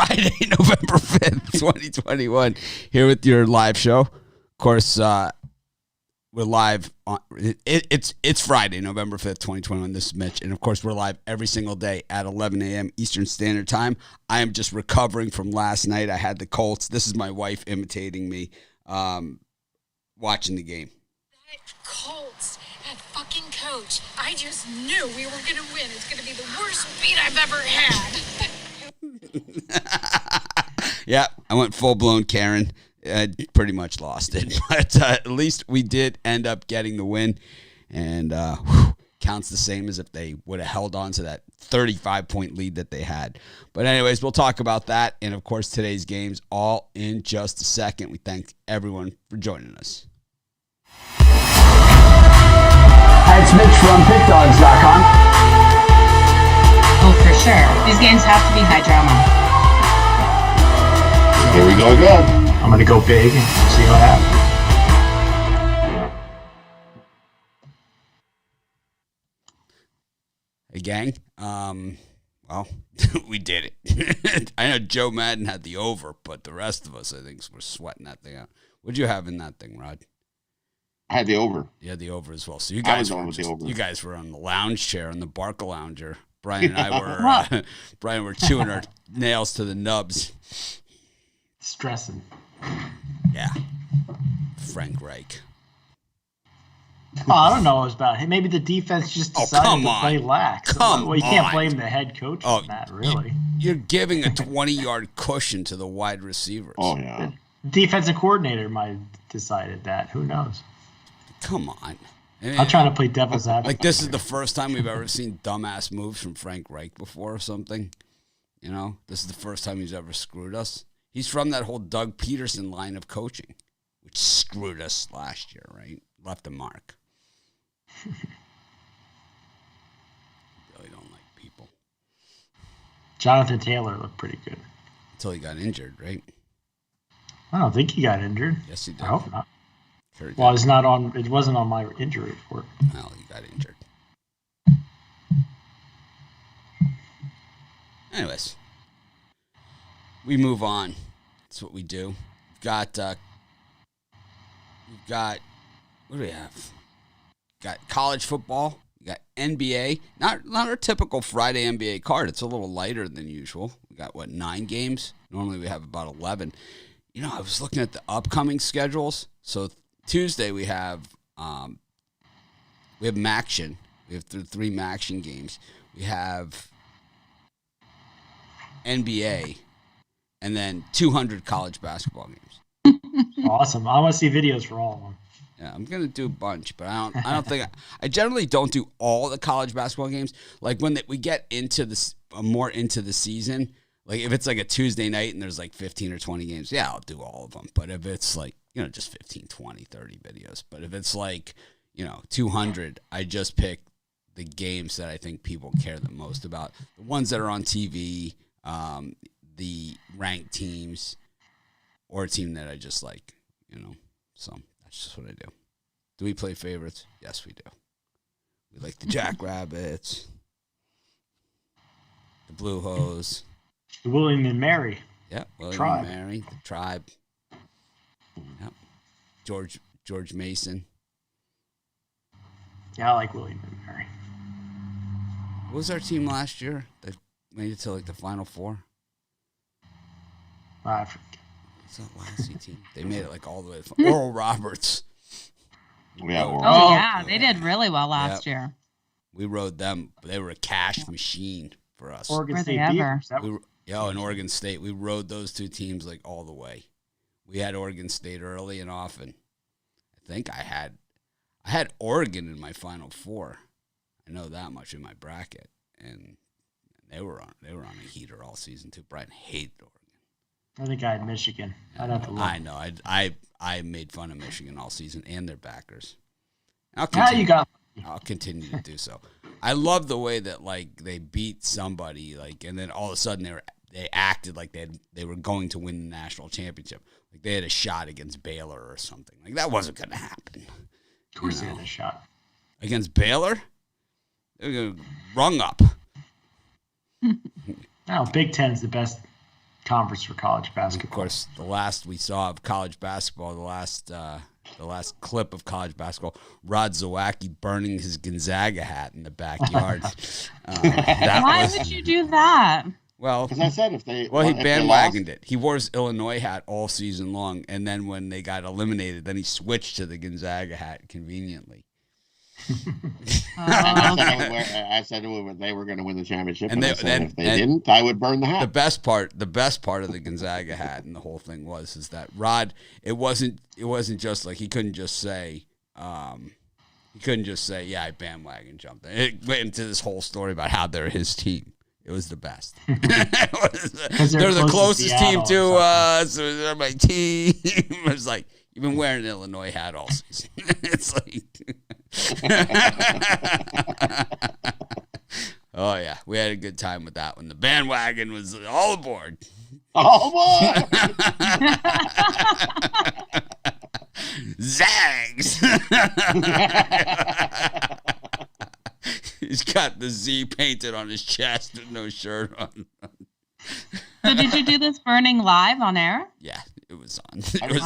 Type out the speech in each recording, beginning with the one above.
Friday, November 5th, 2021, here with your live show. Of course, we're live on it's Friday, November 5th, 2021. This is Mitch. And of course, we're live every single day at 11 a.m. Eastern Standard Time. I am just recovering from last night. I had the Colts. This is my wife imitating me, watching the game. That Colts, that fucking coach. I just knew we were going to win. It's going to be the worst beat I've ever had. Yeah, I went full-blown Karen. I pretty much lost it. But at least we did end up getting the win. And counts the same as if they would have held on to that 35-point lead that they had. But anyways, we'll talk about that. And, of course, today's games all in just a second. We thank everyone for joining us. Hi, it's Mitch from PickDogs.com. Oh, for sure. These games have to be high drama. Here we go again. I'm going to go big and see what happens. Hey, gang. Well, we did it. I know Joe Madden had the over, but the rest of us, I think, were sweating that thing out. What'd you have in that thing, Rod? I had the over. You had the over as well. So you guys were on the lounge chair, on the Barca lounger. Brian and I were Brian were chewing our nails to the nubs. Stressing. Yeah. Frank Reich. Oh, I don't know what it was about. Hey, maybe the defense just decided to play lax. Well, you can't blame the head coach for that, really. You're giving a 20-yard cushion to the wide receivers. Oh, yeah. The defensive coordinator might have decided that. Who knows? Come on. I'm trying to play devil's advocate. Like, this is the first time we've ever seen dumbass moves from Frank Reich before or something. You know? This is the first time he's ever screwed us. He's from that whole Doug Peterson line of coaching, which screwed us last year, right? Left a mark. Really don't like people. Jonathan Taylor looked pretty good. Until he got injured, right? I don't think he got injured. Yes, he did. I hope not. Sure well, it wasn't on my injury report. Well, he got injured. Anyways, we move on. That's what we do. We've got what do we have? Got college football. We got NBA. Not our typical Friday NBA card. It's a little lighter than usual. We got 9 games. Normally we have about 11. You know, I was looking at the upcoming schedules. So Tuesday we have Maction. We have 3 Maction games. We have NBA, and then 200 college basketball games. Awesome. I want to see videos for all of them. Yeah, I'm gonna do a bunch, but I don't think I generally don't do all the college basketball games. Like when we get into this more into the season, like if it's like a Tuesday night and there's like 15 or 20 games, yeah, I'll do all of them. But if it's like, you know, just 15, 20, 30 videos. But if it's like, you know, 200, I just pick the games that I think people care the most about. The ones that are on TV, the ranked teams, or a team that I just like, you know. So that's just what I do. Do we play favorites? Yes, we do. We like the Jackrabbits, the Blue Hose. The William and Mary. Yeah, William Tribe. and Mary, the Tribe. Yep. George Mason. Yeah, I like William and Mary. What was our team last year that made it to like the Final Four? I forget. What's that Lassie team? They made it like all the way to Oral Roberts. Yeah, Oh, yeah. They did really well last year. We rode them. They were a cash machine for us. Oregon Were State they Beavers. ever? In Oregon State. We rode those 2 teams like all the way. We had Oregon State early and often. I think I had Oregon in my Final Four. I know that much in my bracket. And they were on a heater all season too. Brian hated Oregon. I think I had Michigan. I'd have to look. I know. I made fun of Michigan all season and their backers. I'll continue to do so. I love the way that like they beat somebody like, and then all of a sudden they acted like they were going to win the national championship. Like they had a shot against Baylor or something. Like that wasn't going to happen. Of course, they had a shot against Baylor. They were rung up. No, Big Ten's the best conference for college Of basketball. course, the last we saw of college basketball, the last clip of college basketball, Rod Zawacki burning his Gonzaga hat in the backyard. Why would you do that? Well, Because I said he bandwagoned it. He wore his Illinois hat all season long, and then when they got eliminated, then he switched to the Gonzaga hat conveniently. I said they were going to win the championship, and if they didn't, I would burn the hat. The best part of the Gonzaga hat and the whole thing is that Rod. It wasn't just like he couldn't just say, yeah, I bandwagon jumped. It went into this whole story about how they're his team. It was the best. They're the closest team to us. They're my team. It was like, you've been wearing an Illinois hat all season. It's like, oh yeah, we had a good time with that one. The bandwagon was all aboard. All aboard! Zags. He's got the Z painted on his chest with no shirt on. So did you do this burning live on air? Yeah, it was on. I put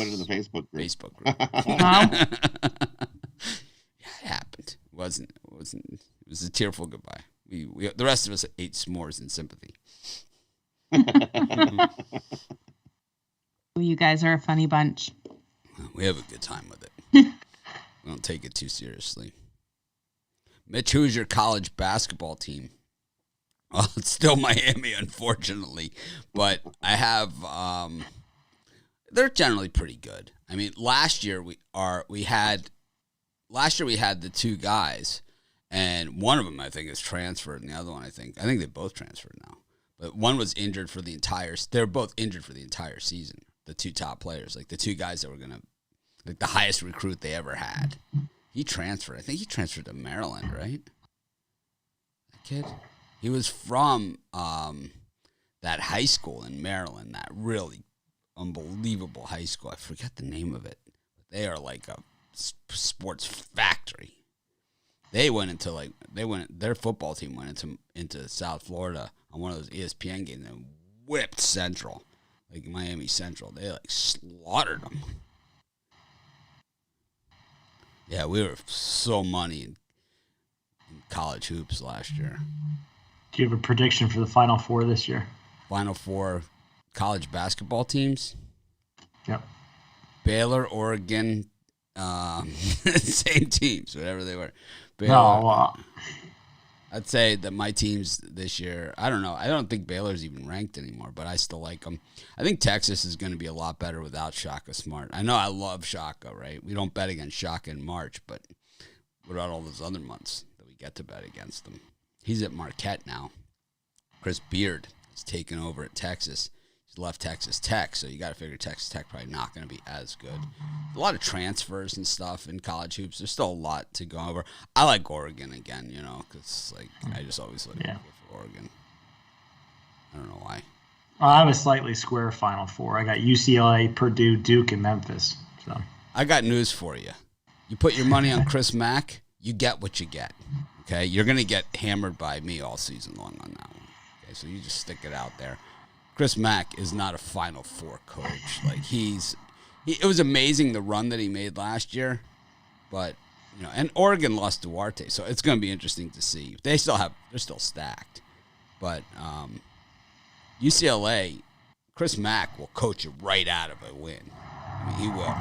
it in the Facebook group. Wow. Yeah, it happened. It wasn't. It was a tearful goodbye. We the rest of us ate s'mores in sympathy. You guys are a funny bunch. We have a good time with it. We don't take it too seriously. Mitch, who's your college basketball team? Well, it's still Miami, unfortunately, but I have. They're generally pretty good. I mean, last year we had the two guys, and one of them I think is transferred, and the other one I think they both transferred now. But one was injured for the entire. They're both injured for the entire season. The two top players, like the two guys that were like the highest recruit they ever had. He transferred. I think he transferred to Maryland, right? That kid. He was from that high school in Maryland, that really unbelievable high school. I forget the name of it. They are like a sports factory. Their football team went into South Florida on one of those ESPN games and whipped Central, like Miami Central. They like slaughtered them. Yeah, we were so money in college hoops last year. Do you have a prediction for the Final Four this year? Final Four college basketball teams? Yep. Baylor, Oregon, same teams, whatever they were. Baylor, No, I'd say that my teams this year, I don't know. I don't think Baylor's even ranked anymore, but I still like them. I think Texas is going to be a lot better without Shaka Smart. I know I love Shaka, right? We don't bet against Shaka in March, but what about all those other months that we get to bet against them? He's at Marquette now. Chris Beard has taken over at Texas. He's left Texas Tech, so you got to figure Texas Tech probably not going to be as good. A lot of transfers and stuff in college hoops. There's still a lot to go over. I like Oregon again, because I just always like for Oregon. I don't know why. I have a slightly square Final Four. I got UCLA, Purdue, Duke, and Memphis. So I got news for you. You put your money on Chris Mack, you get what you get. Okay, you're going to get hammered by me all season long on that one. Okay, so you just stick it out there. Chris Mack is not a Final Four coach. Like it was amazing the run that he made last year, but and Oregon lost Duarte, so it's going to be interesting to see. They're still stacked, but UCLA, Chris Mack will coach you right out of a win. I mean, he will.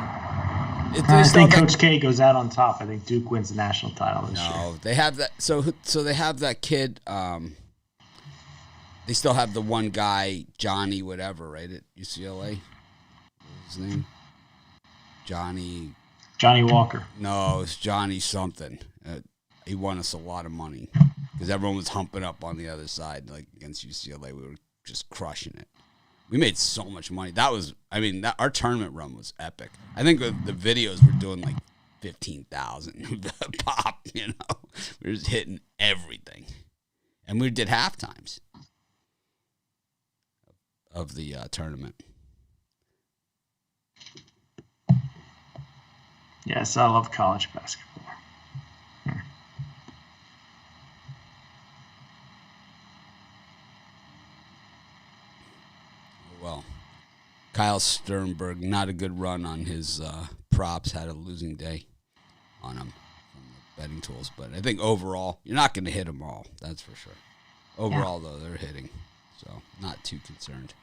I think Coach K goes out on top. I think Duke wins the national title this year. No, they have that. So they have that kid. They still have the one guy, Johnny whatever, right, at UCLA? What's his name? Johnny Walker. No, it's Johnny something. He won us a lot of money because everyone was humping up on the other side, like against UCLA. We were just crushing it. We made so much money. Our tournament run was epic. I think the videos were doing like 15,000 pop. We were just hitting everything, and we did half times of the tournament. Yes, I love college basketball. well, Kyle Sternberg, not a good run on his props, had a losing day on him from the betting tools. But I think overall, you're not going to hit them all. That's for sure. Overall, though, they're hitting. So not too concerned.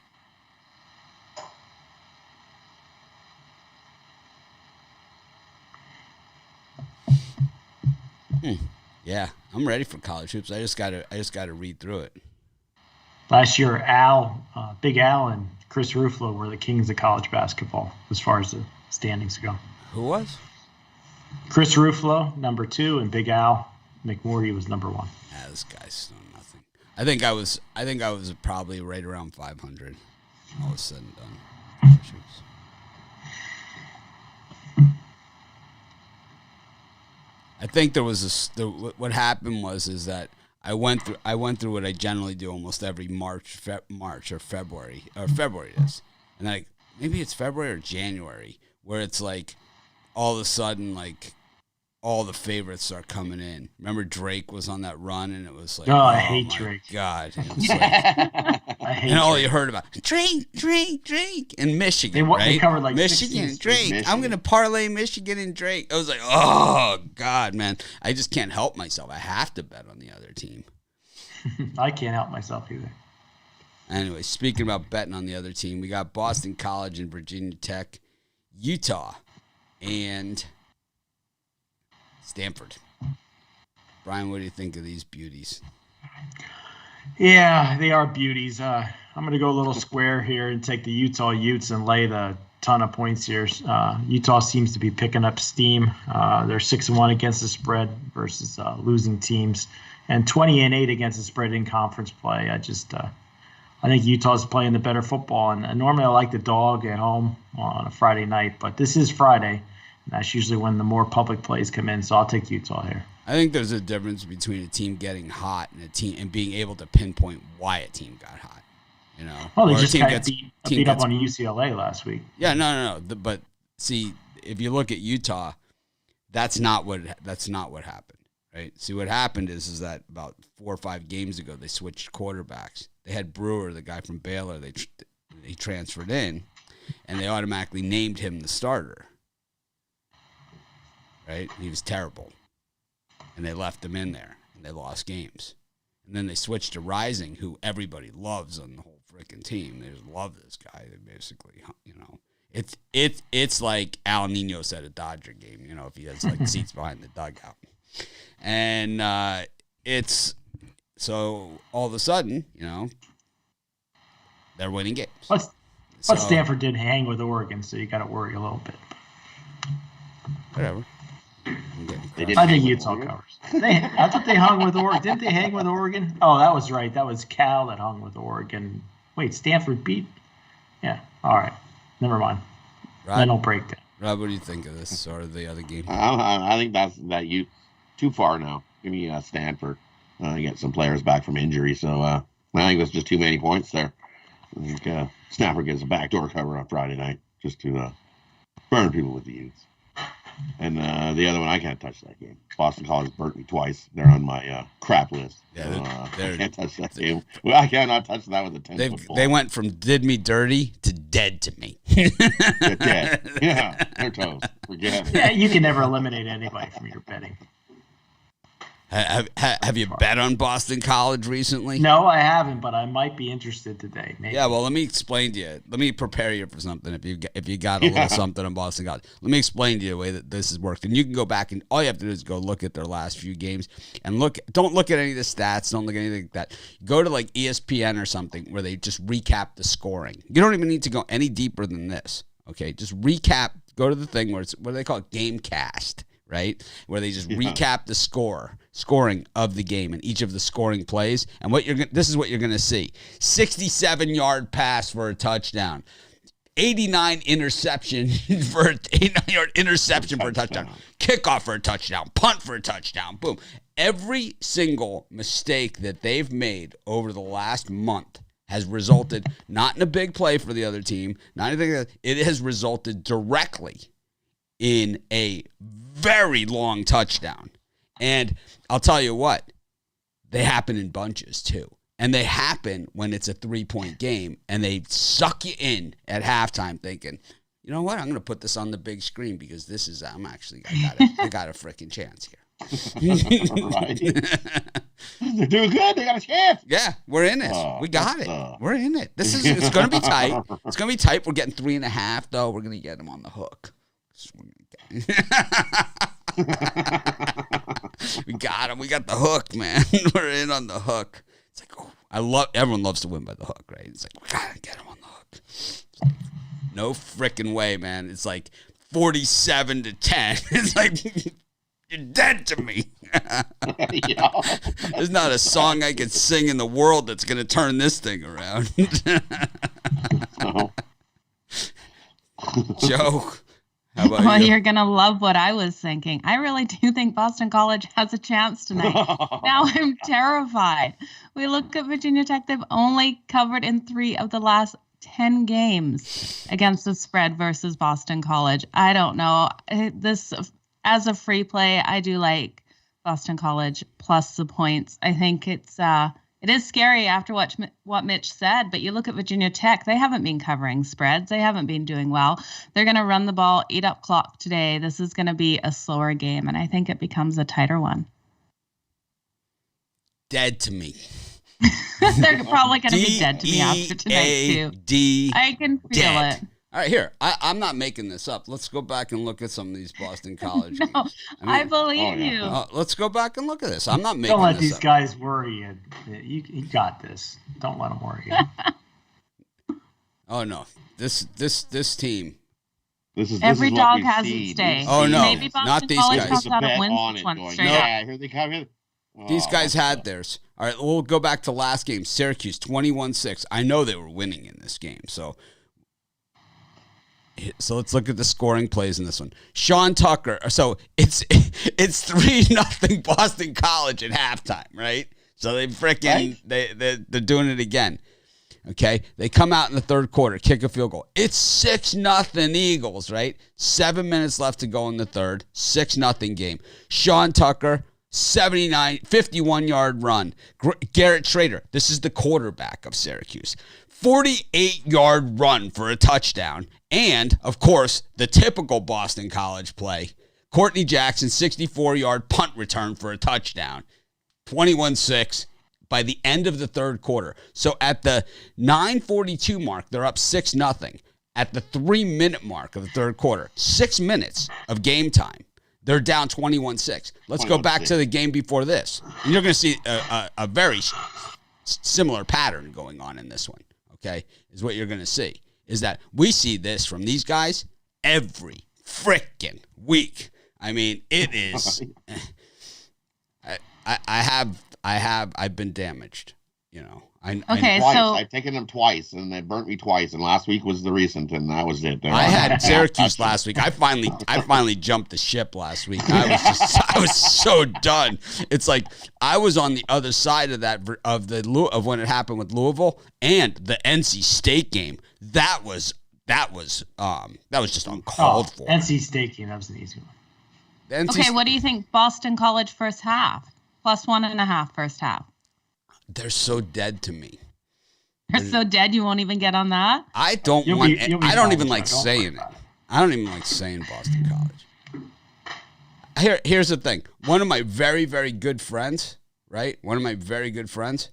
Yeah, I'm ready for college hoops. I just gotta read through it. Last year, Big Al, and Chris Ruffalo were the kings of college basketball as far as the standings go. Who was? Chris Ruffalo, number 2, and Big Al McMorty was number 1. Yeah, this guy's done nothing. I think I was probably right around 500. All was said and done. I think there was what happened is that I went through what I generally do almost every March or February it is, and like maybe it's February or January where it's like all of a sudden like all the favorites start coming in. Remember Drake was on that run and it was like, I hate Drake. God, it was like, I hate and all Drake. You heard about Drake in Michigan, right? They covered like Michigan, Drake. Michigan. I'm gonna parlay Michigan and Drake. I was like, oh God, man, I just can't help myself. I have to bet on the other team. I can't help myself either. Anyway, speaking about betting on the other team, we got Boston College and Virginia Tech, Utah, and Stanford. Brian, what do you think of these beauties? Yeah, they are beauties. I'm going to go a little square here and take the Utah Utes and lay the ton of points here. Utah seems to be picking up steam. They're 6-1 against the spread versus losing teams, and 20-8 against the spread in conference play. I think Utah's playing the better football, and normally I like the dog at home on a Friday night, but this is Friday. That's usually when the more public plays come in, so I'll take Utah here. I think there's a difference between a team getting hot and a team and being able to pinpoint why a team got hot. You know, well, they just got beat up on UCLA last week. Yeah, no. But see, if you look at Utah, that's not what happened, right? See, what happened is that about 4 or 5 games ago they switched quarterbacks. They had Brewer, the guy from Baylor, they transferred in, and they automatically named him the starter. Right? He was terrible. And they left him in there, and they lost games. And then they switched to Rising, who everybody loves on the whole freaking team. They just love this guy. They basically, you know, it's like Al Ninos at a Dodger game, you know, if he has like seats behind the dugout. And it's so all of a sudden, you know, they're winning games. But Stanford did hang with Oregon, so you got to worry a little bit. Whatever. I think Utah covers. I thought they hung with Oregon. Didn't they hang with Oregon? Oh, that was right. That was Cal that hung with Oregon. Wait, Stanford beat? Yeah. All right. Never mind. Then I'll break down. Rob, what do you think of this or the other game? I think that you too far now. Give me Stanford. Get some players back from injury. So I think that's just too many points there. I think Stanford gets a backdoor cover on Friday night just to burn people with the Utes. And the other one, I can't touch that game. Boston College burnt me twice. They're on my crap list. Yeah, I can't touch that game. Well, I cannot touch that with a 10-foot ball. They went from did me dirty to dead to me. They're dead. Yeah, they're toast. Forget it. Yeah, you can never eliminate anybody from your betting. Have you bet on Boston College recently? No, I haven't, but I might be interested today. Maybe. Yeah, well, let me explain to you. Let me prepare you for something. If you got a little something on Boston College, let me explain to you the way that this has worked. And you can go back and all you have to do is go look at their last few games and look. Don't look at any of the stats. Don't look at anything like that. Go to like ESPN or something where they just recap the scoring. You don't even need to go any deeper than this. Okay, just recap. Go to the thing where it's what do they call it? Gamecast. Right, where they just recap the scoring of the game and each of the scoring plays, and this is what you're gonna see: 67-yard pass for a touchdown, 89 interception for an 89-yard interception for a touchdown, kickoff for a touchdown, punt for a touchdown. Boom! Every single mistake that they've made over the last month has resulted not in a big play for the other team, not anything. It has resulted directly in a very long touchdown. And I'll tell you what, they happen in bunches too. And they happen when it's a 3-point game, and they suck you in at halftime thinking, you know what, I'm going to put this on the big screen because this is, I got a freaking chance here. Right. They're doing good. They got a chance. Yeah, we're in it. We got it. We're in it. It's going to be tight. It's going to be tight. We're getting 3.5, though. We're going to get them on the hook. We got him. We got the hook, man. We're in on the hook. It's like, oh, everyone loves to win by the hook, right? It's like, we got to get him on the hook. Like, no freaking way, man. It's like 47-10. It's like, you're dead to me. There's not a song I could sing in the world that's going to turn this thing around. Joe, how about Well, you? you're going to love what I was thinking. I really do think Boston College has a chance tonight. Now I'm terrified. We look at Virginia Tech. They've only covered in 3 of the last 10 games against the spread versus Boston College. I don't know. This, as a free play, I do like Boston College plus the points. I think it is scary after what Mitch said, but you look at Virginia Tech, they haven't been covering spreads. They haven't been doing well. They're going to run the ball, eat up clock today. This is going to be a slower game, and I think it becomes a tighter one. Dead to me. They're probably going to be dead to me after tonight, too. I can feel it. All right, here. I'm not making this up. Let's go back and look at some of these Boston College games. I believe you. Let's go back and look at this. I'm not making this up. Don't let these guys worry you. You got this. Don't let them worry you. Oh, no. This team. This is Every what dog we has see. its day. Oh, no. Maybe Boston Not these College guys. comes out Bet and wins on this it one going, straight up. yeah, here they come. Here. These guys had theirs. All right, we'll go back to last game. Syracuse, 21-6. I know they were winning in this game, so let's look at the scoring plays in this one. Sean Tucker. So it's 3-0 Boston College at halftime, right? So they freaking they're doing it again. Okay, they come out in the third quarter, kick a field goal. It's 6-0 Eagles, right? 7 minutes left to go in the third. 6-0 game. Sean Tucker, 51-yard run. Garrett Schrader, this is the quarterback of Syracuse. 48-yard run for a touchdown. And, of course, the typical Boston College play. Courtney Jackson, 64-yard punt return for a touchdown. 21-6 by the end of the third quarter. So at the 9:42 mark, they're up 6-0. At the 3-minute mark of the third quarter, 6 minutes of game time, they're down 21-6. Let's go back to the game before this. And you're going to see a very similar pattern going on in this one, okay, is what you're going to see. Is that we see this from these guys every freaking week. I mean, it is. I've been damaged. You know. I've taken them twice, and they burnt me twice. And last week was the recent, and that was it. I had Syracuse last week. I finally jumped the ship last week. I was so done. It's like I was on the other side of that of when it happened with Louisville and the NC State game. That was just uncalled for. NC State game, that was an easy one. Okay, what do you think Boston College first half? Plus 1.5 first half. They're so dead to me. They're so dead you won't even get on that? I don't even like saying it. I don't even like saying Boston College. Here's the thing. One of my very, very good friends, right? One of my very good friends,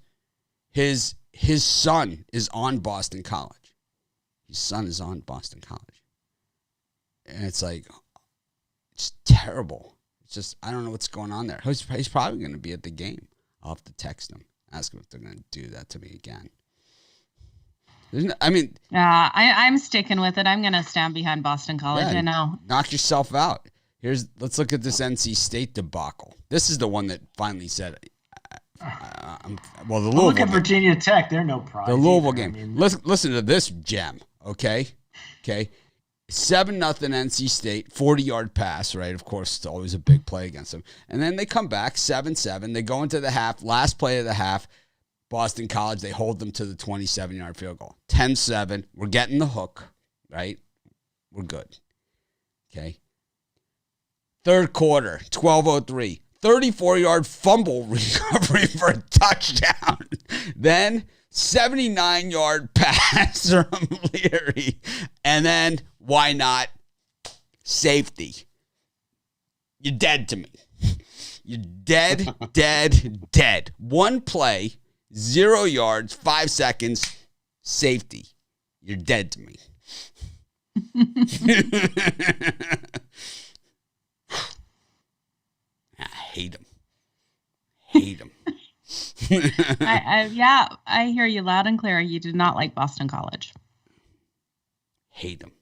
his son is on Boston College. His son is on Boston College. And it's like, it's terrible. It's just, I don't know what's going on there. He's probably going to be at the game. I'll have to text him. Ask him if they're going to do that to me again. I'm sticking with it. I'm going to stand behind Boston College. I know. Knock yourself out. Let's look at this NC State debacle. This is the one that finally said it. The Louisville. Look at Virginia Tech. They're no prize. The Louisville game. Listen to this gem. Okay. 7-0 NC State, 40-yard pass, right? Of course, it's always a big play against them. And then they come back, 7-7. They go into the half, last play of the half, Boston College, they hold them to the 27-yard field goal. 10-7. We're getting the hook, right? We're good. Okay. Third quarter, 12:03. 34-yard fumble recovery for a touchdown. Then 79-yard pass from Leary. And then, why not, safety. You're dead to me. You're dead, dead. One play, 0 yards, 5 seconds, safety. You're dead to me. I hate him. I hear you loud and clear. You did not like Boston College. Hate him.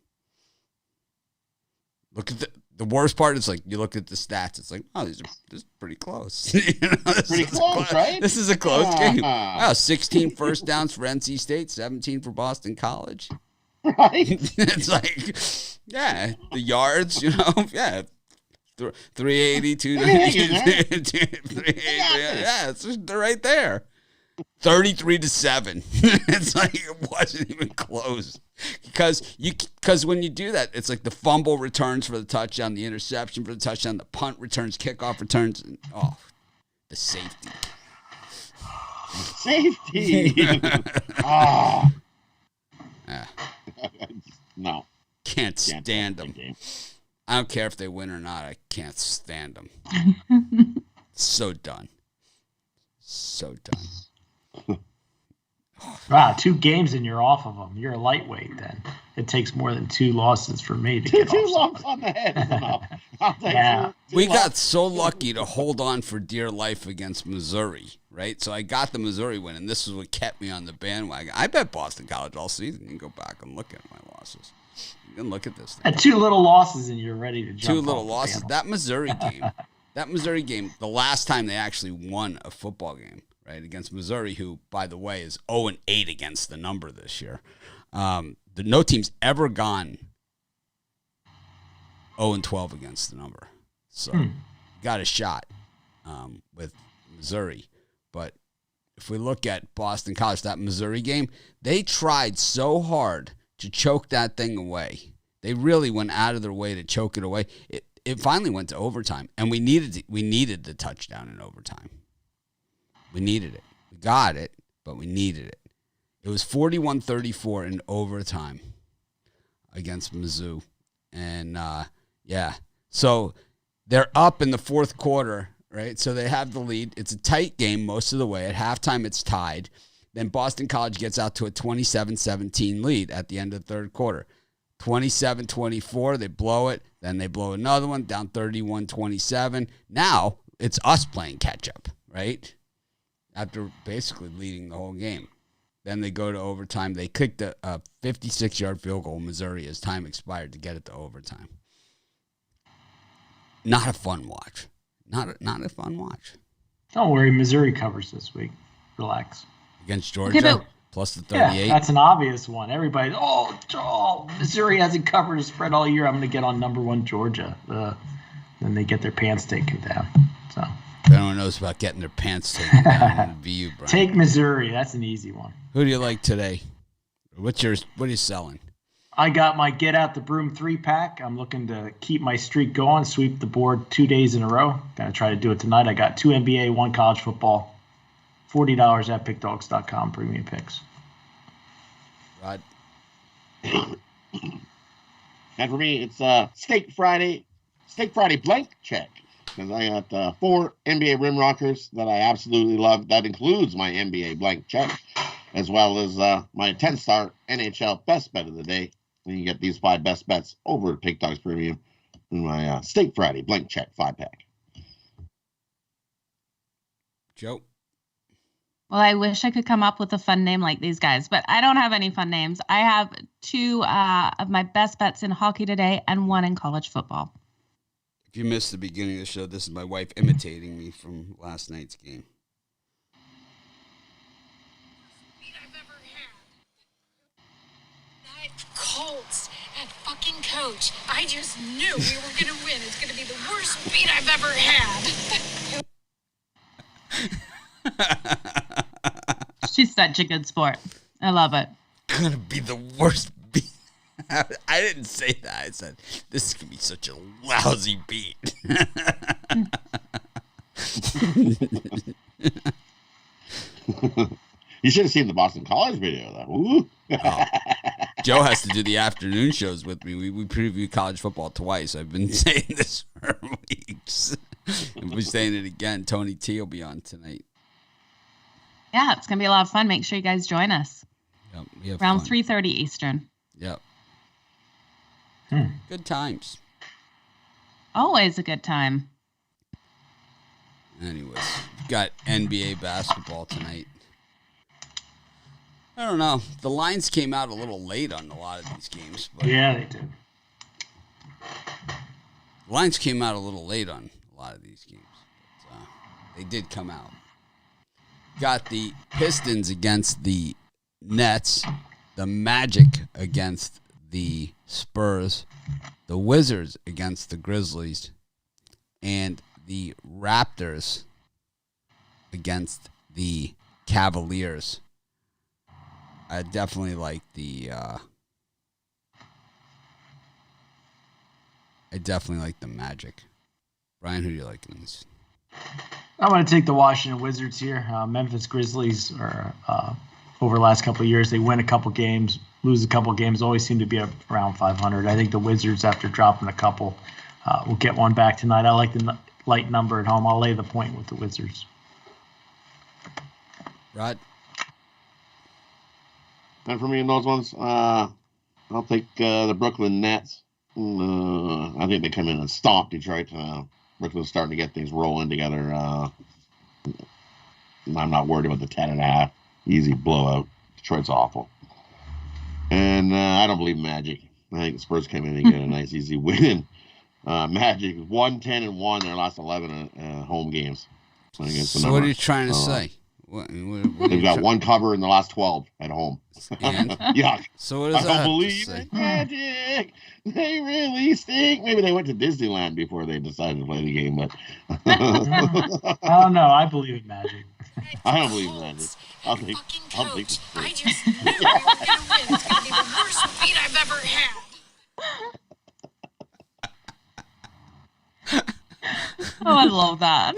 Look at the worst part is, like, you look at the stats. It's like, oh, this is pretty close. Pretty close, right? This is a close game. Wow, 16 first downs for NC State, 17 for Boston College. Right? It's like, yeah, the yards, 380, 290, yeah, they're right there. 33-7. It's like it wasn't even close. Because when you do that, it's like the fumble returns for the touchdown, the interception for the touchdown, the punt returns, kickoff returns, and the safety. Safety. Oh. Yeah. No. Can't stand them. I don't care if they win or not. I can't stand them. So done. Wow, 2 games and you're off of them. You're a lightweight then. It takes more than 2 losses for me to get two off. lumps on the head is enough. I'll take Yeah. We got so lucky to hold on for dear life against Missouri, right? So I got the Missouri win, and this is what kept me on the bandwagon. I bet Boston College all season. You can go back and look at my losses. You can look at this. At 2 little losses and you're ready to jump. 2 little off the losses. panel. That Missouri game, the last time they actually won a football game, right, against Missouri, who, by the way, is 0-8 against the number this year. No team's ever gone 0-12 against the number. So got a shot with Missouri. But if we look at Boston College, that Missouri game, they tried so hard to choke that thing away. They really went out of their way to choke it away. It finally went to overtime, and we needed the touchdown in overtime. We needed it. We got it, but we needed it. It was 41-34 in overtime against Mizzou. And, so they're up in the fourth quarter, right? So they have the lead. It's a tight game most of the way. At halftime, it's tied. Then Boston College gets out to a 27-17 lead at the end of the third quarter. 27-24, they blow it. Then they blow another one, down 31-27. Now it's us playing catch-up, right? After basically leading the whole game. Then they go to overtime. They kicked a 56-yard field goal in Missouri as time expired to get it to overtime. Not a fun watch. Not a fun watch. Don't worry, Missouri covers this week. Relax. Against Georgia, plus the 38. Yeah, that's an obvious one. Everybody, Missouri hasn't covered a spread all year. I'm going to get on number 1 Georgia. Then they get their pants taken down. So everyone knows about getting their pants taken down in VU, Brian. Take Missouri. That's an easy one. Who do you like today? What are you selling? I got my Get Out the Broom 3-pack. I'm looking to keep my streak going, sweep the board 2 days in a row. Going to try to do it tonight. I got 2 NBA, 1 college football. $40 at pickdogs.com premium picks. Rod? And for me, it's Steak Friday blank check. Because I got 4 NBA rim rockers that I absolutely love. That includes my NBA blank check, as well as my 10-star NHL best bet of the day. And you get these 5 best bets over at Pick Dogs Premium in my Steak Friday blank check 5-pack. Joe? Well, I wish I could come up with a fun name like these guys, but I don't have any fun names. I have 2 of my best bets in hockey today and 1 in college football. If you missed the beginning of the show, this is my wife imitating me from last night's game. I've ever had. That Colts, that fucking coach. I just knew we were going to win. It's going to be the worst beat I've ever had. She's such a good sport. I love it. Gonna be the worst beat. I didn't say that. I said, this is gonna be such a lousy beat. You should have seen the Boston College video, though. Ooh. Oh. Joe has to do the afternoon shows with me. We preview college football twice. I've been saying this for weeks. And we're saying it again. Tony T will be on tonight. Yeah, it's going to be a lot of fun. Make sure you guys join us. Yep, around 3:30 Eastern. Yep. Good times. Always a good time. Anyways, we've got NBA basketball tonight. I don't know. The lines came out a little late on a lot of these games. But yeah, they did. The lines came out a little late on a lot of these games. But, they did come out. Got the Pistons against the Nets, the Magic against the Spurs, the Wizards against the Grizzlies, and the Raptors against the Cavaliers. I definitely like the Magic. Brian, who do you like in this? I'm going to take the Washington Wizards here. Memphis Grizzlies are over the last couple of years. They win a couple games, lose a couple games, always seem to be around 500. I think the Wizards, after dropping a couple, will get one back tonight. I like the light number at home. I'll lay the point with the Wizards. Rod? And for me in those ones, I'll take the Brooklyn Nets. I think they come in and stomp Detroit. Brooklyn's starting to get things rolling together. I'm not worried about the 10.5. Easy blowout. Detroit's awful. And I don't believe Magic. I think the Spurs came in and get a nice, easy win. Magic 1-10-1 their last 11 home games. So what are you trying to say? What they've got one cover in the last 12 at home. Yuck. So what does I don't believe in Magic. They really stink. Maybe they went to Disneyland before they decided to play the game, but I don't know. I believe in Magic. I don't believe in Magic. I'll take I just knew we were going to win. It's going to be the worst beat I've ever had. Oh, I love that.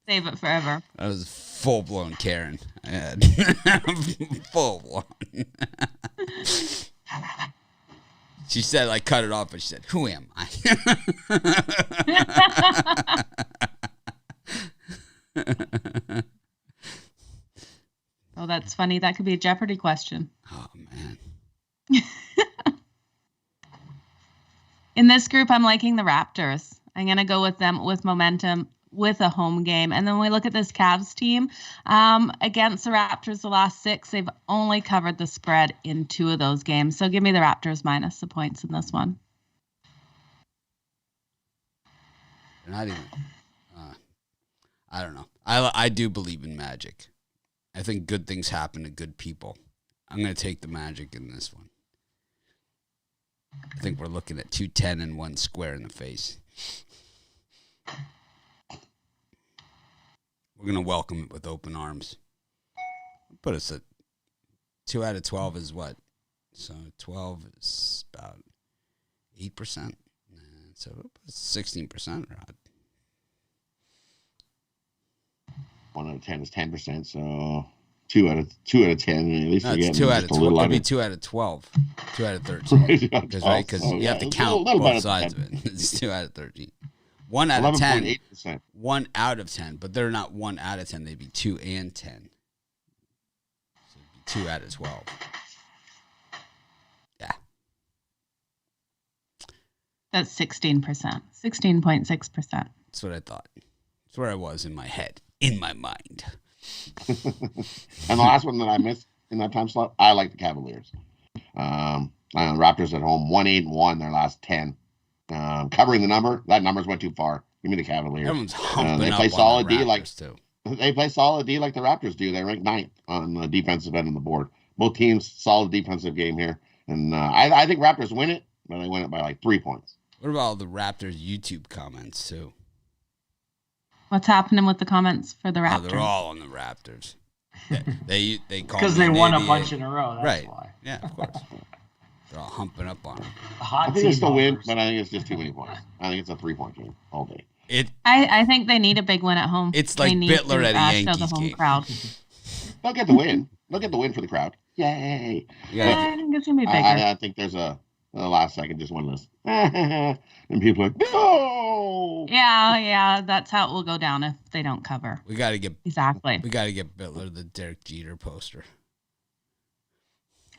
Save it forever. That was full-blown Karen. I had full-blown. She said, I cut it off, but she said, who am I? Oh, that's funny. That could be a Jeopardy question. Oh, man. In this group, I'm liking the Raptors. I'm going to go with them with momentum with a home game. And then when we look at this Cavs team, against the Raptors, the last 6, they've only covered the spread in 2 of those games. So give me the Raptors minus the points in this one. They're not even, I don't know. I do believe in Magic. I think good things happen to good people. I'm going to take the Magic in this one. I think we're looking at 2-10 and 1 square in the face. We're going to welcome it with open arms. Put us at 2 out of 12 is what? So 12 is about 8%. So 16%, Rod. 1 out of 10 is 10%. So 2 out of 10. At least no, it's 2 out of 12. It'd be 2 out of 12. 2 out of 13. Because you have to count both sides of it. It's 2 out of 13. 1 out of 10. 11.8%. 1 out of 10, but they're not 1 out of 10. They'd be 2 and 10. So it'd be 2 out of 12. Yeah. That's 16%. 16.6%. That's what I thought. That's where I was in my head, in my mind. And the last one that I missed in that time slot, I like the Cavaliers. Raptors at home, 1-8-1 their last 10. Covering the number, that number's went too far. Give me the Cavaliers. Everyone's humping they up play on solid the D Raptors, too. They play solid D like the Raptors do. They rank 9th on the defensive end of the board. Both teams, solid defensive game here. And I think Raptors win it, but they win it by like 3 points. What about all the Raptors YouTube comments, too? What's happening with the comments for the Raptors? Oh, they're all on the Raptors. They call because they won a bunch in a row. That's right. why. Yeah, of course. They're all humping up on them. I think they still win, but I think it's just too many points. I think it's a 3-point game all day. I think they need a big win at home. It's like they need Bitler to, at a Yankees show the home game. crowd. they'll get the win. They'll get the win for the crowd. Yay! I think it's gonna be bigger. I think there's a last second, just one list, and people are like, no. Yeah, that's how it will go down if they don't cover. We got to get Bittler the Derek Jeter poster.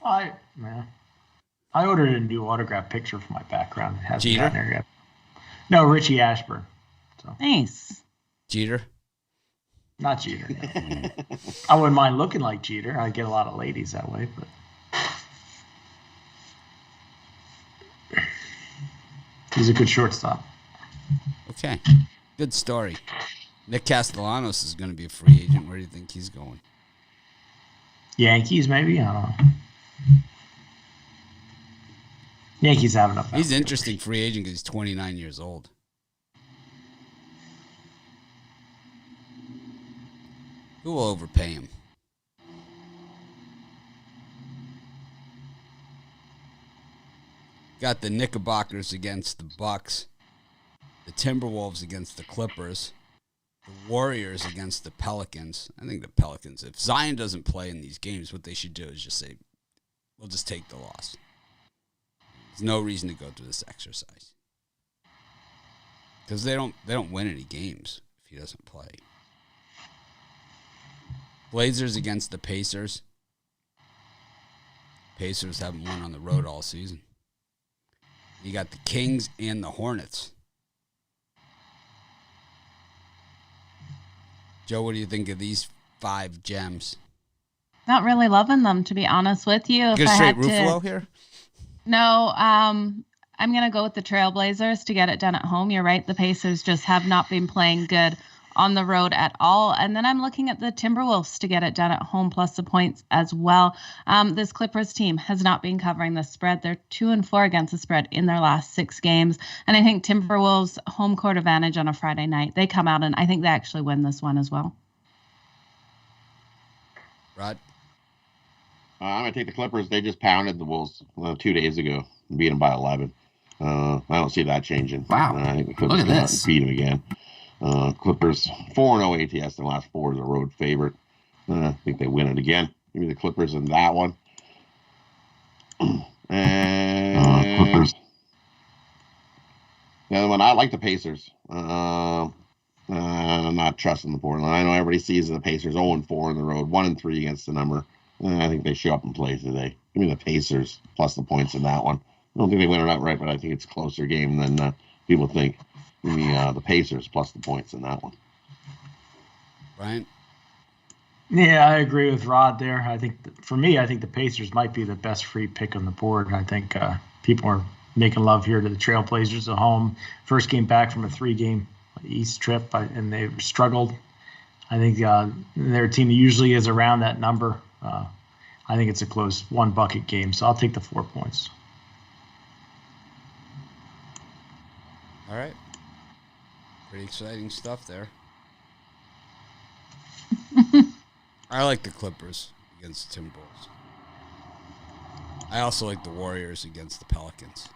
I ordered a new autograph picture for my background. It hasn't gotten there yet. No, Richie Ashburn. So. Nice. Jeter? Not Jeter. No. I wouldn't mind looking like Jeter. I get a lot of ladies that way, but he's a good shortstop. Okay. Good story. Nick Castellanos is going to be a free agent. Where do you think he's going? Yankees, maybe? I don't know. Yankees have enough. He's an interesting free agent because he's 29 years old. Who will overpay him? Got the Knickerbockers against the Bucks, the Timberwolves against the Clippers, the Warriors against the Pelicans. I think the Pelicans, if Zion doesn't play in these games, what they should do is just say, we'll just take the loss. There's no reason to go through this exercise. Because they don't win any games if he doesn't play. Blazers against the Pacers. Pacers haven't won on the road all season. You got the Kings and the Hornets. Joe, what do you think of these 5 gems? Not really loving them, to be honest with you. You get a straight Ruffalo here? No, I'm going to go with the Trailblazers to get it done at home. You're right. The Pacers just have not been playing good on the road at all. And then I'm looking at the Timberwolves to get it done at home, plus the points as well. This Clippers team has not been covering the spread. They're 2-4 against the spread in their last 6 games. And I think Timberwolves home court advantage on a Friday night. They come out and I think they actually win this one as well. Rod? I'm going to take the Clippers. They just pounded the Wolves 2 days ago and beat them by 11. I don't see that changing. Wow. I think the Clippers Look at this. beat them again. Clippers 4-0 ATS in the last 4 is a road favorite. I think they win it again. Give me the Clippers in that one. And Clippers. The other one, I like the Pacers. I'm not trusting the Portland. I know everybody sees the Pacers 0-4 on the road, 1-3 against the number. I think they show up and play today. Give me the Pacers plus the points in that one. I don't think they win it outright, but I think it's a closer game than people think. Give me the Pacers plus the points in that one. Brian? Yeah, I agree with Rod there. I think for me, I think the Pacers might be the best free pick on the board. I think people are making love here to the Trailblazers at home. First game back from a 3-game East trip, and they've struggled. I think their team usually is around that number. I think it's a close 1-bucket game, so I'll take the 4 points. All right. Pretty exciting stuff there. I like the Clippers against the Timberwolves. I also like the Warriors against the Pelicans.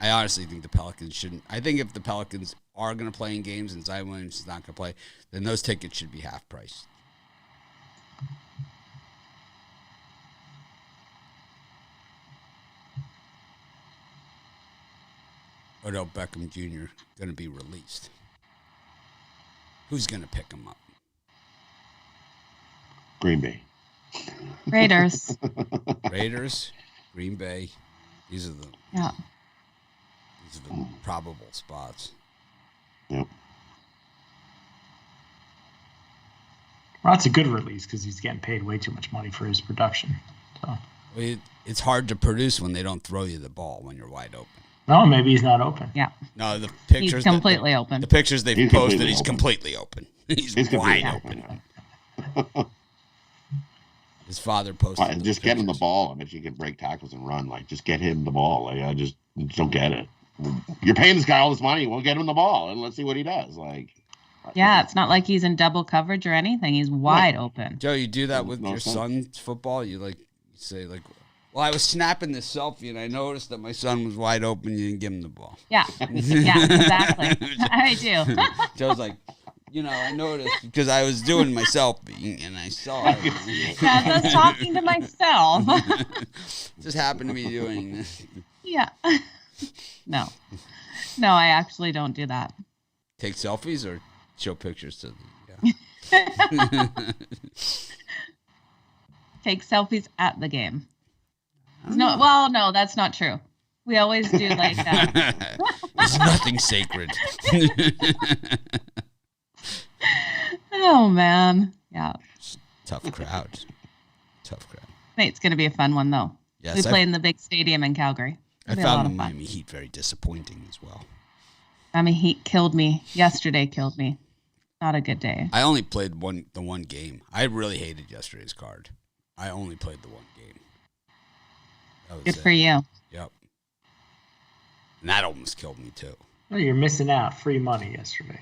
I honestly think the Pelicans shouldn't. I think if the Pelicans are going to play in games and Zion Williams is not going to play, then those tickets should be half price. Odell Beckham Jr. going to be released. Who's going to pick him up? Green Bay. Raiders. Raiders, Green Bay. These are the probable spots. Yep. Well, that's a good release because he's getting paid way too much money for his production. So. Well, it's hard to produce when they don't throw you the ball when you're wide open. No, maybe he's not open. Yeah. No, the pictures. He's completely open. The pictures they've He's posted, completely he's open. completely open. He's wide open. His father posted. Right, just get him the ball. I bet you can break tackles and run. Like, just get him the ball. Like, I just don't get it. You're paying this guy all this money. We'll get him the ball and let's see what he does. Like, Yeah, it's not like he's in double coverage or anything. He's wide open. Joe, you do that with No your sense. son's football? You say, well, I was snapping this selfie and I noticed that my son was wide open. You didn't give him the ball. Yeah. Yeah, exactly. I do. Joe's like, I noticed because I was doing my selfie and I saw it. Yeah, I was talking to myself. Just happened to be doing this. Yeah. No, I actually don't do that. Take selfies or show pictures to Take selfies at the game. No, that's not true. We always do like that. There's nothing sacred. Oh, man. Yeah. Tough crowd. It's going to be a fun one, though. Yes, we play in the big stadium in Calgary. I found the Miami Heat very disappointing as well. Miami Heat killed me. Yesterday killed me. Not a good day. I only played the one game. I really hated yesterday's card. I only played the one game. Good for you. Yep. And that almost killed me too. Oh, you're missing out. Free money yesterday.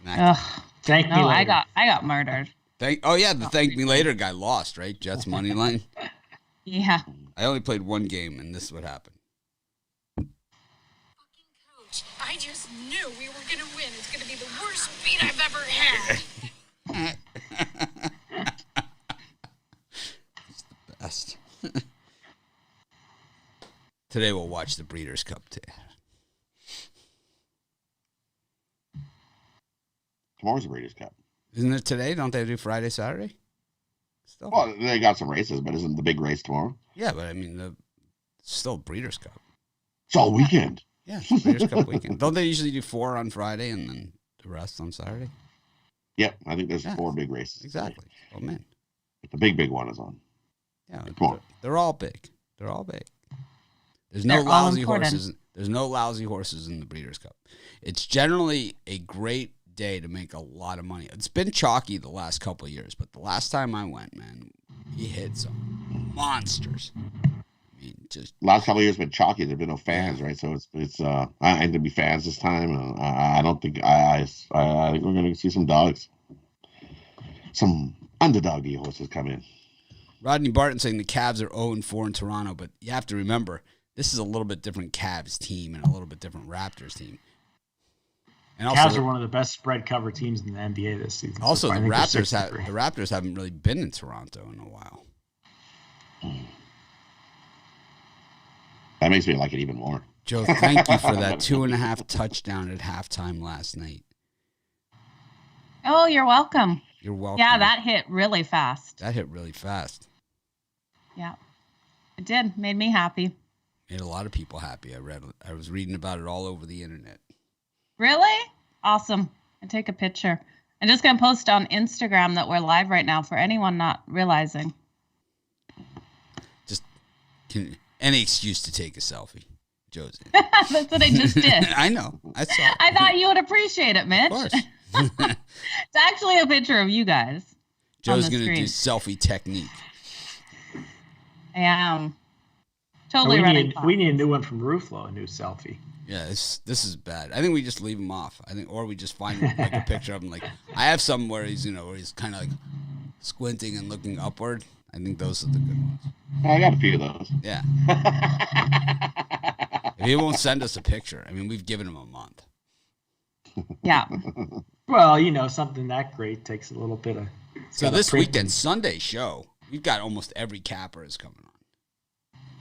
Ugh. Thank me later. I got murdered. The thank me later guy lost, right? Jets money line. Yeah. I only played one game, and this is what happened. Fucking coach, I just knew we were gonna win. It's gonna be the worst beat I've ever had. It's the best. Today we'll watch the Breeders' Cup. Tomorrow's the Breeders' Cup. Isn't it today? Don't they do Friday, Saturday? Still? Well, they got some races, but isn't the big race tomorrow? Yeah, but I mean, it's still Breeders' Cup. It's all weekend. Yeah, it's Breeders' Cup weekend. Don't they usually do 4 on Friday and then the rest on Saturday? Yep, I think there's 4 big races. Exactly. Oh, man. But the big one is on. Yeah, Come on. They're all big. They're all big. There's no lousy horses. There's no lousy horses in the Breeders' Cup. It's generally a great day to make a lot of money. It's been chalky the last couple of years, but the last time I went, man, we hit some monsters. I mean, just last couple of years been chalky. There've been no fans, right? So it's I ain't gonna be fans this time. I don't think I think we're gonna see some dogs, some underdoggy horses come in. Rodney Barton saying the Cavs are 0-4 in Toronto, but you have to remember this is a little bit different Cavs team and a little bit different Raptors team. And also, Cavs are one of the best spread cover teams in the NBA this season. Also, so the Raptors haven't really been in Toronto in a while. That makes me like it even more. Joe, thank you for that 2.5 touchdown at halftime last night. Oh, you're welcome. You're welcome. Yeah, that hit really fast. That hit really fast. Yeah, it did. Made me happy. Made a lot of people happy. I was reading about it all over the internet. Really? Awesome. And take a picture. I'm just going to post on Instagram that we're live right now for anyone not realizing. Just any excuse to take a selfie. Joe's in. That's what I just did. I know. I saw it. I thought you would appreciate it, Mitch. Of course. It's actually a picture of you guys. Joe's going to do selfie technique. I am. Totally we need a new one from Ruflo, a new selfie. Yeah, this is bad. I think we just leave him off. Or we just find like a picture of him. Like I have some where he's kind of like squinting and looking upward. I think those are the good ones. I got a few of those. Yeah. If he won't send us a picture, I mean, we've given him a month. Yeah. Well, something that great takes a little bit of. So this weekend, Sunday show, we've got almost every capper is coming on.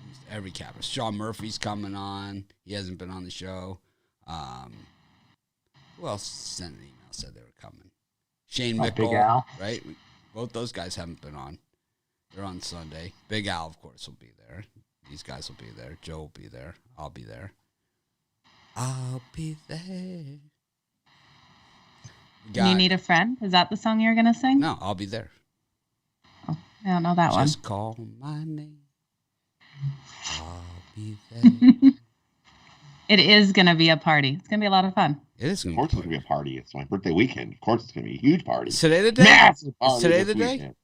Almost every capper. Sean Murphy's coming on. He hasn't been on the show. Who else sent an email, said they were coming? Shane Mickle, Big Al. right? Both those guys haven't been on. They're on Sunday. Big Al, of course, will be there. These guys will be there. Joe will be there. I'll be there. I'll be there. You Need a Friend? Is that the song you're going to sing? No, I'll be there. Oh, I don't know that one. Just call my name. I'll be there. It is going to be a party. It's going to be a lot of fun. It is going to be a party. It's my birthday weekend. Of course, it's going to be a huge party. Is today the day? Massive party. Is today the day? Weekend.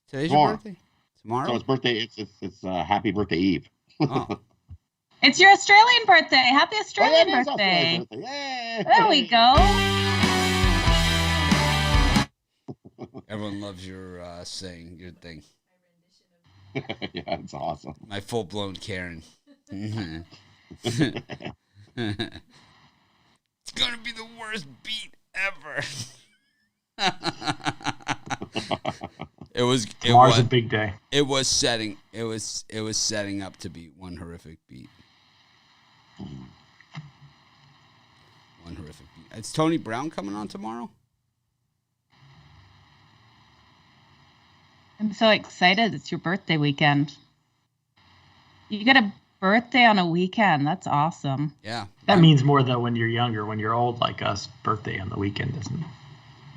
Today's your birthday? Tomorrow? So it's birthday. It's happy birthday eve. Oh. It's your Australian birthday. Happy Australian birthday. Australian birthday. Yay. There we go. Everyone loves your saying, your thing. Yeah, it's awesome. My full-blown Karen. It's going to be the worst beat ever. Tomorrow's a big day. It was setting up to be one horrific beat. One horrific beat. Is Tony Brown coming on tomorrow? I'm so excited. It's your birthday weekend. You get a birthday on a weekend. That's awesome. Yeah. That means more, though, when you're younger. When you're old like us, birthday on the weekend doesn't.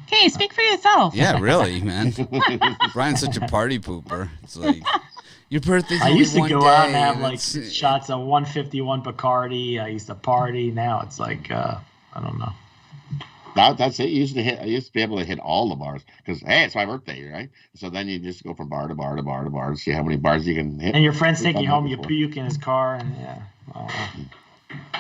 Okay, speak for yourself. Yeah, really, man. Brian's such a party pooper. It's like, your birthday's I only used to one go day, out and have, and like, it's- shots of 151 Bacardi. I used to party. Now it's like, I don't know. That's it. I used to be able to hit all the bars because, hey, it's my birthday, right? So then you just go from bar to bar to bar to bar and see how many bars you can hit. And your friends take you home, you before. puke in his car, and yeah.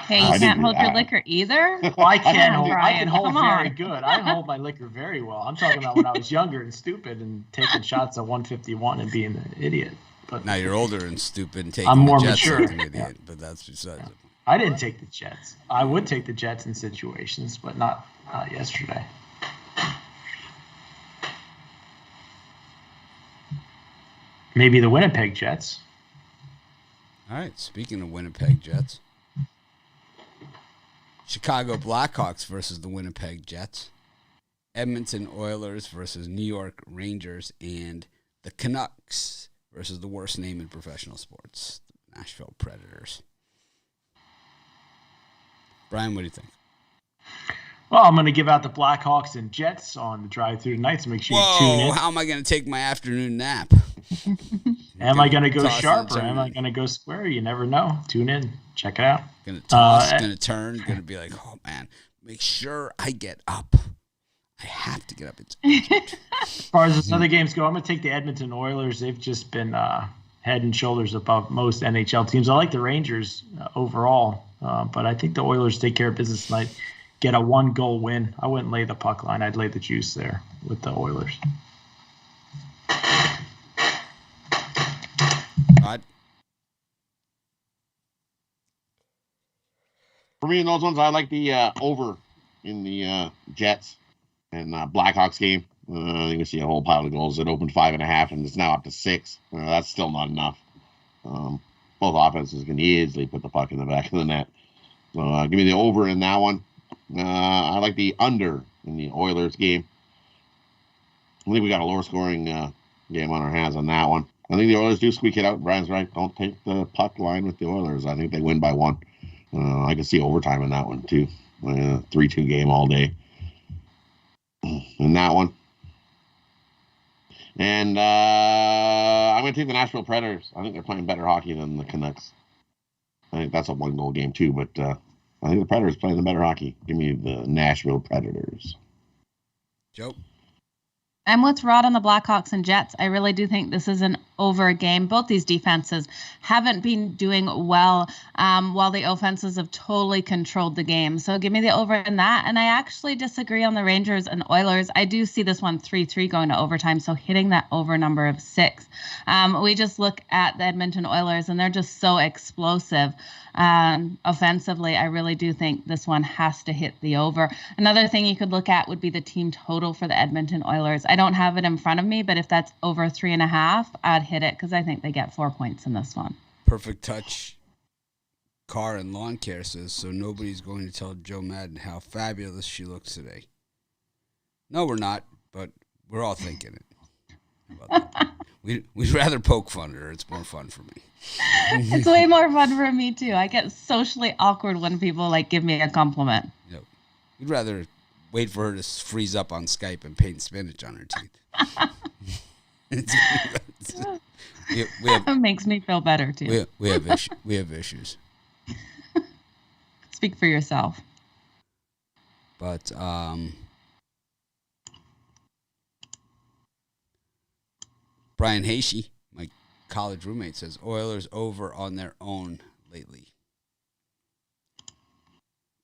Hey, I you didn't can't do hold your that. liquor either? Well, I can on, hold. I Brian, can hold come very on. good. I hold my liquor very well. I'm talking about when I was younger and stupid and taking shots at 151 and being an idiot. But Now you're older and stupid and taking I'm more the Jets mature. like an idiot, but that's besides it. I didn't take the Jets. I would take the Jets in situations, but not yesterday. Maybe the Winnipeg Jets. All right, speaking of Winnipeg Jets. Chicago Blackhawks versus the Winnipeg Jets. Edmonton Oilers versus New York Rangers, and the Canucks versus the worst name in professional sports, the Nashville Predators. Brian, what do you think? Well, I'm going to give out the Blackhawks and Jets on the drive through tonight, so make sure you tune Whoa, in. how am I going to take my afternoon nap? Am I going to go Toss sharp and or am turn. I going to go square? You never know. Tune in. Check it out. Going to toss, going to turn, going to be like, oh, man, make sure I get up. I have to get up. It's As far as this other games go, I'm going to take the Edmonton Oilers. They've just been head and shoulders above most NHL teams. I like the Rangers overall, but I think the Oilers take care of business tonight. Get a 1-goal win. I wouldn't lay the puck line. I'd lay the juice there with the Oilers. God. For me, in those ones, I like the over in the Jets and Blackhawks game. I think we see a whole pile of goals. It opened 5.5, and it's now up to 6. That's still not enough. Both offenses can easily put the puck in the back of the net. So give me the over in that one. I like the under in the Oilers game. I think we got a lower scoring game on our hands on that one. I think the Oilers do squeak it out. Brian's right. Don't take the puck line with the Oilers. I think they win by 1. I can see overtime in that one, too. 3-2 game all day in that one. And I'm going to take the Nashville Predators. I think they're playing better hockey than the Canucks. I think that's a 1-goal game, too. But I think the Predators playing the better hockey. Give me the Nashville Predators. Joe? I'm with Rod on the Blackhawks and Jets. I really do think this is an over game. Both these defenses haven't been doing well while the offenses have totally controlled the game. So give me the over in that. And I actually disagree on the Rangers and Oilers. I do see this one 3-3 going to overtime, so hitting that over number of 6. We just look at the Edmonton Oilers, and they're just so explosive. Offensively, I really do think this one has to hit the over. Another thing you could look at would be the team total for the Edmonton Oilers. I don't have it in front of me, but if that's over 3.5, I'd hit it because I think they get 4 points in this one. Perfect Touch Car and Lawn Care says, so nobody's going to tell Joe Madden how fabulous she looks today. No, we're not, but we're all thinking it. How about that? We'd rather poke fun at her. It's more fun for me. It's way more fun for me, too. I get socially awkward when people, give me a compliment. Yep. We'd rather wait for her to freeze up on Skype and paint spinach on her teeth. we have It makes me feel better, too. we have issues. Speak for yourself. But Brian Hasey, my college roommate, says Oilers over on their own lately.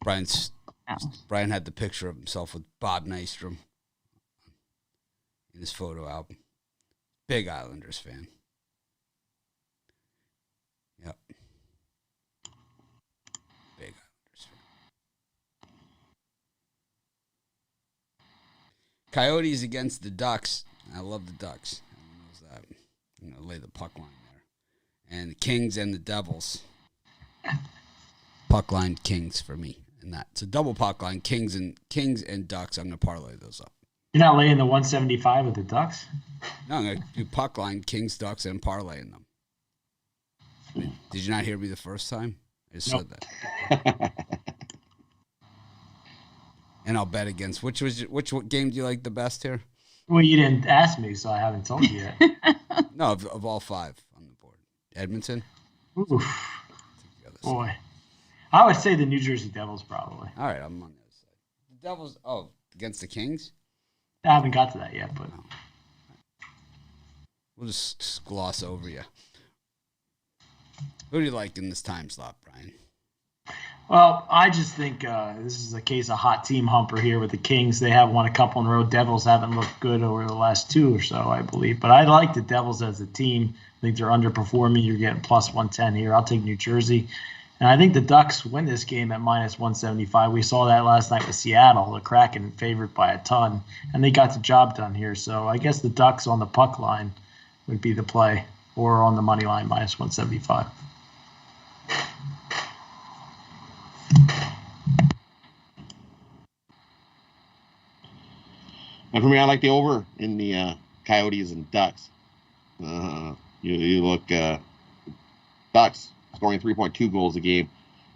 Brian had the picture of himself with Bob Nystrom in his photo album. Big Islanders fan. Yep. Big Islanders fan. Coyotes against the Ducks. I love the Ducks. Everyone knows that. I'm going to lay the puck line there. And the Kings and the Devils. Puck line Kings for me. And that's a double puck line. Kings and Ducks. I'm going to parlay those up. You're not laying the 175 with the Ducks? No, I'm going to do puck line, Kings, Ducks, and parlaying them. Did you not hear me the first time? I just said that. And I'll bet against. Which game do you like the best here? Well, you didn't ask me, so I haven't told you yet. No, of all 5 on the board. Edmonton? Oof. Boy. I would say the New Jersey Devils, probably. All right, I'm on the other side. The Devils, against the Kings? I haven't got to that yet, but. No. We'll just gloss over you. Who do you like in this time slot, Brian? Well, I just think this is a case of hot team humper here with the Kings. They have won a couple in a row. Devils haven't looked good over the last 2 or so, I believe. But I like the Devils as a team. I think they're underperforming. You're getting plus 110 here. I'll take New Jersey. And I think the Ducks win this game at minus 175. We saw that last night with Seattle. The Kraken favored by a ton. And they got the job done here. So I guess the Ducks on the puck line would be the play, or on the money line minus 175. And for me, I like the over in the Coyotes and Ducks. You look Ducks scoring 3.2 goals a game.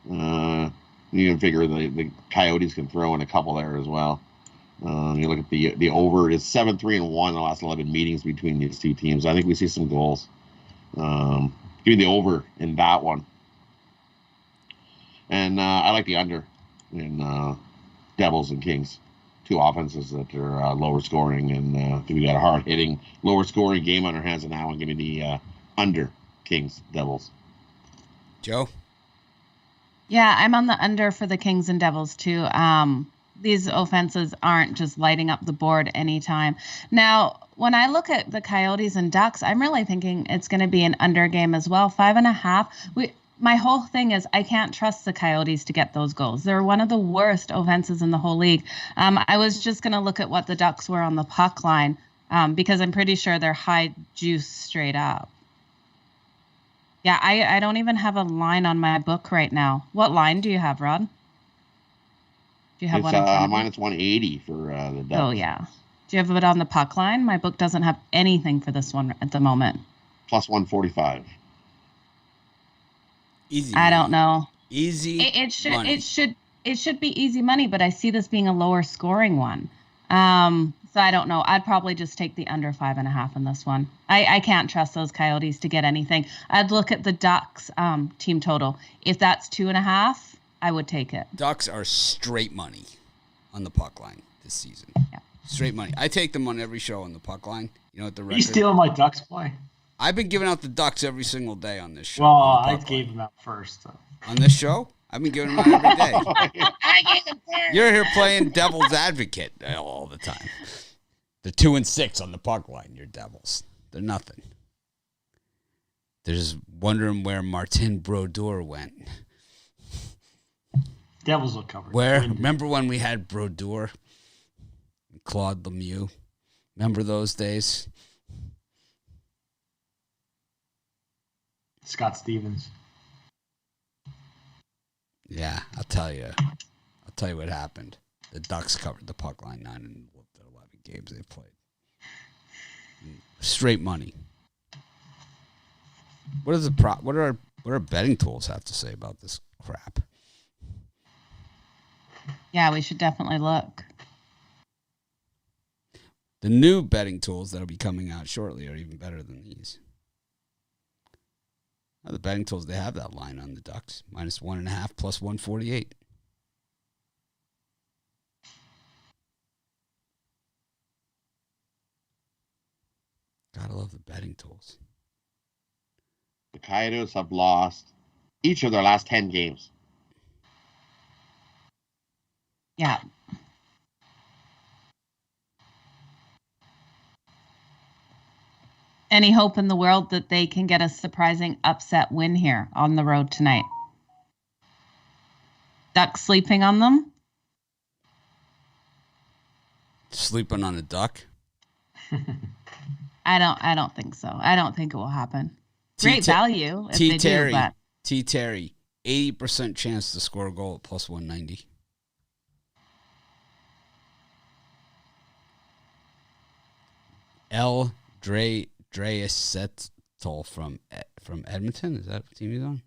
You can figure the Coyotes can throw in a couple there as well. You look at the over. It's 7-3-1 in the last 11 meetings between these two teams. I think we see some goals. Give me the over in that one. And I like the under in Devils and Kings. 2 offenses that are lower scoring, and I think we got a hard-hitting, lower scoring game on our hands now. And give me the under Kings Devils. Joe? Yeah, I'm on the under for the Kings and Devils too. These offenses aren't just lighting up the board anytime. Now, when I look at the Coyotes and Ducks, I'm really thinking it's going to be an under game as well. 5.5. My whole thing is I can't trust the Coyotes to get those goals. They're one of the worst offenses in the whole league. I was just going to look at what the Ducks were on the puck line because I'm pretty sure they're high juice straight up. Yeah, I don't even have a line on my book right now. What line do you have, Rod? Do you have one? It's minus 180 for the Ducks. Oh, yeah. Do you have it on the puck line? My book doesn't have anything for this one at the moment. Plus 145. Easy. I don't know. Easy. It money. should be easy money, but I see this being a lower scoring one. So I don't know. I'd probably just take the under 5.5 in this one. I can't trust those Coyotes to get anything. I'd look at the Ducks team total. If that's 2.5, I would take it. Ducks are straight money on the puck line this season. Yeah. Straight money. I take them on every show on the puck line. You know what the Are record? you stealing my Ducks play? I've been giving out the Ducks every single day on this show. Well, on the I puck gave line. them out first. So. On this show? I've been giving them out every day. You're here playing devil's advocate all the time. They're 2-6 on the puck line. You're Devils. They're nothing. They're just wondering where Martin Brodeur went. Devils will cover. Where? Remember when we had Brodeur and Claude Lemieux? Remember those days? Scott Stevens. Yeah, I'll tell you what happened. The Ducks covered the puck line 9 in the 11 games they played. Straight money. What do our betting tools have to say about this crap? Yeah, we should definitely look. The new betting tools that'll be coming out shortly are even better than these. Now, the betting tools, they have that line on the Ducks. Minus 1.5 plus 148. Gotta love the betting tools. The Coyotes have lost each of their last 10 games. Yeah. Any hope in the world that they can get a surprising upset win here on the road tonight? Ducks sleeping on them? Sleeping on a duck. I don't think so. I don't think it will happen. Great value if they do, but T. Terry, 80% chance to score a goal at plus 190. L. Dreyesettel from Edmonton. Is that what team he's on?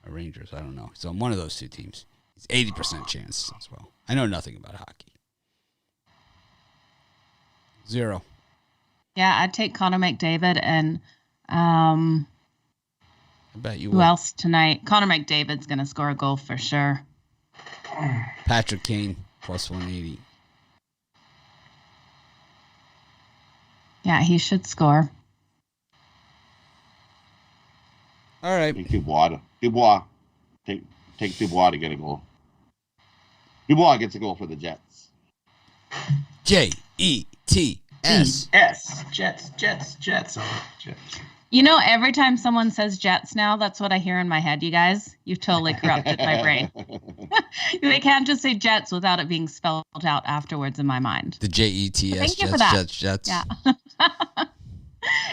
Or Rangers? I don't know. So on one of those two teams. It's 80% chance as well. I know nothing about hockey. 0. Yeah, I'd take Connor McDavid and I bet you who will. else tonight? Connor McDavid's going to score a goal for sure. Patrick Kane, plus 180. Yeah, he should score. All right. Take Dubois. Take Dubois to get a goal. Dubois gets a goal for the Jets. Jets. Jets. You know, every time someone says Jets now, that's what I hear in my head, you guys. You've totally corrupted my brain. They can't just say Jets without it being spelled out afterwards in my mind. The Jets. Thank you for that. Jets. Yeah.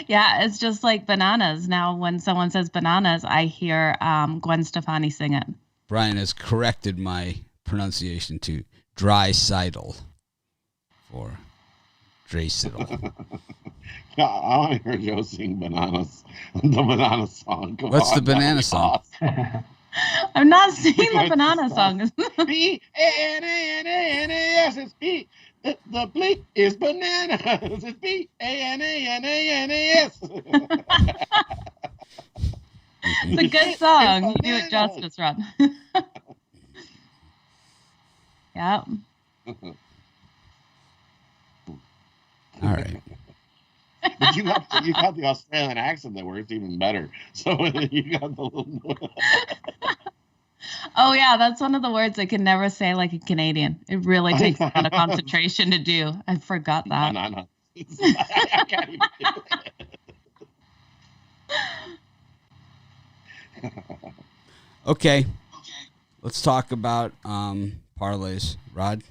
Yeah, it's just like bananas. Now, when someone says bananas, I hear Gwen Stefani sing it. Brian has corrected my pronunciation to dry-sidle for Dre-sidle. Yeah, I want to hear Joe sing bananas. The banana song. Come What's on, the banana that'd be song? awesome. I'm not singing the banana song. B-A-N-A-N-A-N-A-S. It's B. The bleep is bananas. It's B-A-N-A-N-A-N-A-S. It's a good song. You do it justice, Ron. Yeah. All right. But you got the Australian accent that works even better. So you got the little. Oh, yeah, that's one of the words I can never say like a Canadian. It really takes a lot of concentration to do. I forgot that. No. I can't even do it. Okay. Let's talk about parlays. Rod?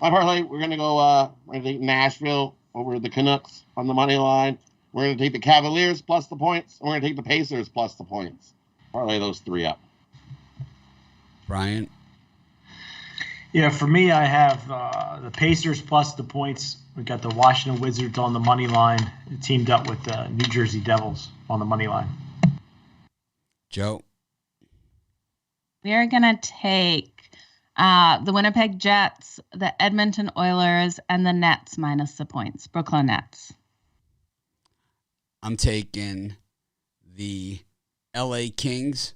My parlay, we're gonna go. We're gonna take Nashville over the Canucks on the money line. We're gonna take the Cavaliers plus the points, and we're gonna take the Pacers plus the points. Parlay those 3 up. Brian? Yeah, for me, I have the Pacers plus the points. We got the Washington Wizards on the money line, teamed up with the New Jersey Devils on the money line. Joe? We are going to take the Winnipeg Jets, the Edmonton Oilers, and the Nets minus the points. Brooklyn Nets. I'm taking the LA Kings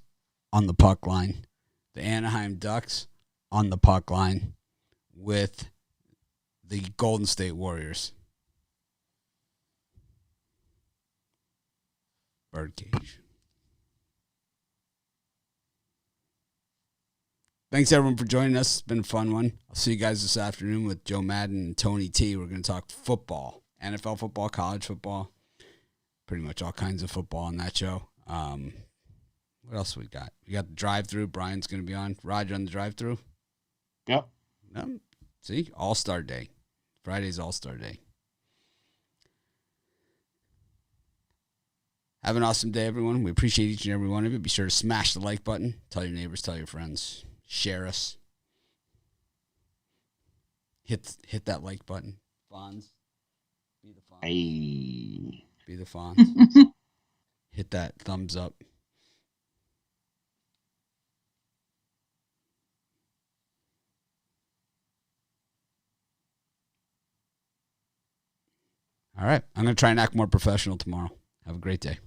on the puck line, the Anaheim Ducks on the puck line with the Golden State Warriors. Birdcage. Thanks, everyone, for joining us. It's been a fun one. I'll see you guys this afternoon with Joe Madden and Tony T. We're going to talk football, NFL football, college football, pretty much all kinds of football on that show. What else we got? We got the drive-through. Brian's going to be on. Roger on the drive-through. Yep. See? All-Star Day. Friday's All-Star Day. Have an awesome day, everyone. We appreciate each and every one of you. Be sure to smash the like button. Tell your neighbors. Tell your friends. Share us. Hit that like button. Fonz. Be the Fonz. Hey. Be the Fonz. Hit that thumbs up. All right. I'm going to try and act more professional tomorrow. Have a great day.